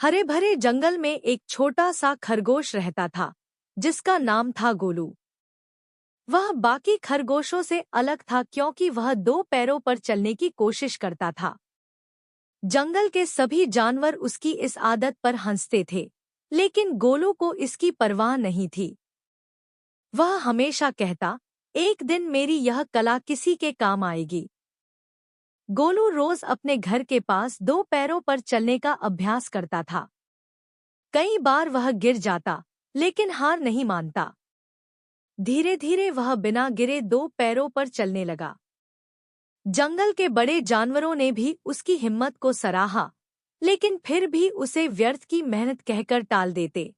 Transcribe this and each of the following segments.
हरे भरे जंगल में एक छोटा सा खरगोश रहता था, जिसका नाम था गोलू। वह बाकी खरगोशों से अलग था क्योंकि वह दो पैरों पर चलने की कोशिश करता था। जंगल के सभी जानवर उसकी इस आदत पर हंसते थे, लेकिन गोलू को इसकी परवाह नहीं थी। वह हमेशा कहता, एक दिन मेरी यह कला किसी के काम आएगी। गोलू रोज अपने घर के पास दो पैरों पर चलने का अभ्यास करता था। कई बार वह गिर जाता, लेकिन हार नहीं मानता। धीरे धीरे वह बिना गिरे दो पैरों पर चलने लगा। जंगल के बड़े जानवरों ने भी उसकी हिम्मत को सराहा, लेकिन फिर भी उसे व्यर्थ की मेहनत कहकर टाल देते।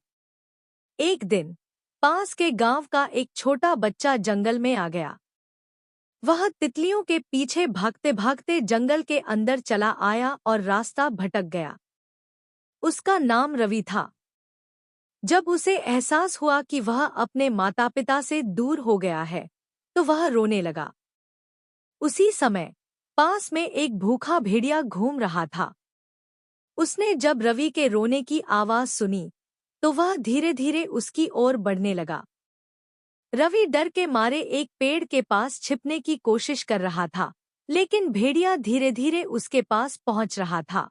एक दिन पास के गांव का एक छोटा बच्चा जंगल में आ गया। वह तितलियों के पीछे भागते भागते जंगल के अंदर चला आया और रास्ता भटक गया। उसका नाम रवि था। जब उसे एहसास हुआ कि वह अपने माता पिता से दूर हो गया है, तो वह रोने लगा। उसी समय पास में एक भूखा भेड़िया घूम रहा था। उसने जब रवि के रोने की आवाज सुनी, तो वह धीरे धीरे उसकी ओर बढ़ने लगा। रवि डर के मारे एक पेड़ के पास छिपने की कोशिश कर रहा था, लेकिन भेड़िया धीरे धीरे उसके पास पहुंच रहा था।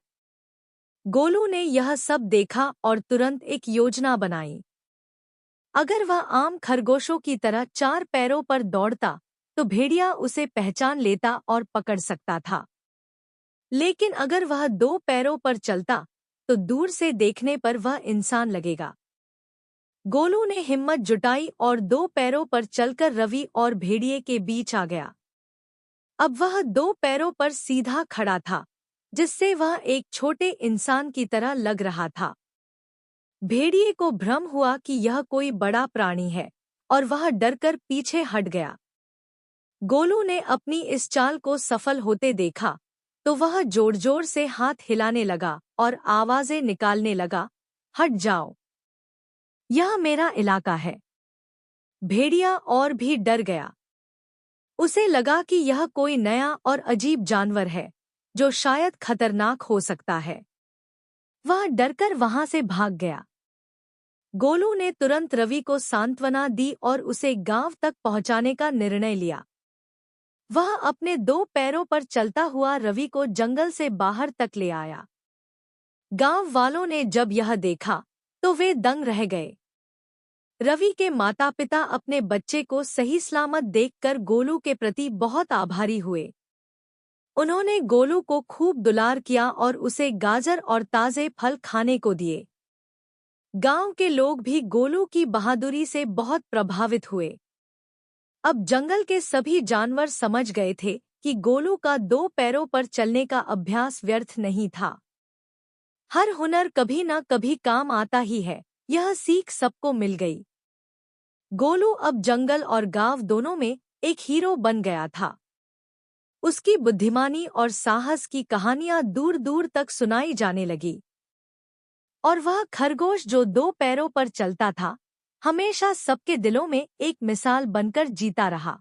गोलू ने यह सब देखा और तुरंत एक योजना बनाई। अगर वह आम खरगोशों की तरह चार पैरों पर दौड़ता, तो भेड़िया उसे पहचान लेता और पकड़ सकता था। लेकिन अगर वह दो पैरों पर चलता, तो दूर से देखने पर वह इंसान लगेगा। गोलू ने हिम्मत जुटाई और दो पैरों पर चलकर रवि और भेड़िए के बीच आ गया। अब वह दो पैरों पर सीधा खड़ा था, जिससे वह एक छोटे इंसान की तरह लग रहा था। भेड़िए को भ्रम हुआ कि यह कोई बड़ा प्राणी है, और वह डरकर पीछे हट गया। गोलू ने अपनी इस चाल को सफल होते देखा, तो वह जोर जोर से हाथ हिलाने लगा और आवाजें निकालने लगा, हट जाओ, यह मेरा इलाका है। भेड़िया और भी डर गया। उसे लगा कि यह कोई नया और अजीब जानवर है, जो शायद खतरनाक हो सकता है। वह डरकर वहां से भाग गया। गोलू ने तुरंत रवि को सांत्वना दी और उसे गांव तक पहुंचाने का निर्णय लिया। वह अपने दो पैरों पर चलता हुआ रवि को जंगल से बाहर तक ले आया। गांव वालों ने जब यह देखा, तो वे दंग रह गए। रवि के माता पिता अपने बच्चे को सही सलामत देखकर गोलू के प्रति बहुत आभारी हुए। उन्होंने गोलू को खूब दुलार किया और उसे गाजर और ताजे फल खाने को दिए। गांव के लोग भी गोलू की बहादुरी से बहुत प्रभावित हुए। अब जंगल के सभी जानवर समझ गए थे कि गोलू का दो पैरों पर चलने का अभ्यास व्यर्थ नहीं था। हर हुनर कभी न कभी काम आता ही है, यह सीख सबको मिल गई। गोलू अब जंगल और गांव दोनों में एक हीरो बन गया था। उसकी बुद्धिमानी और साहस की कहानियां दूर दूर तक सुनाई जाने लगी। और वह खरगोश जो दो पैरों पर चलता था, हमेशा सबके दिलों में एक मिसाल बनकर जीता रहा।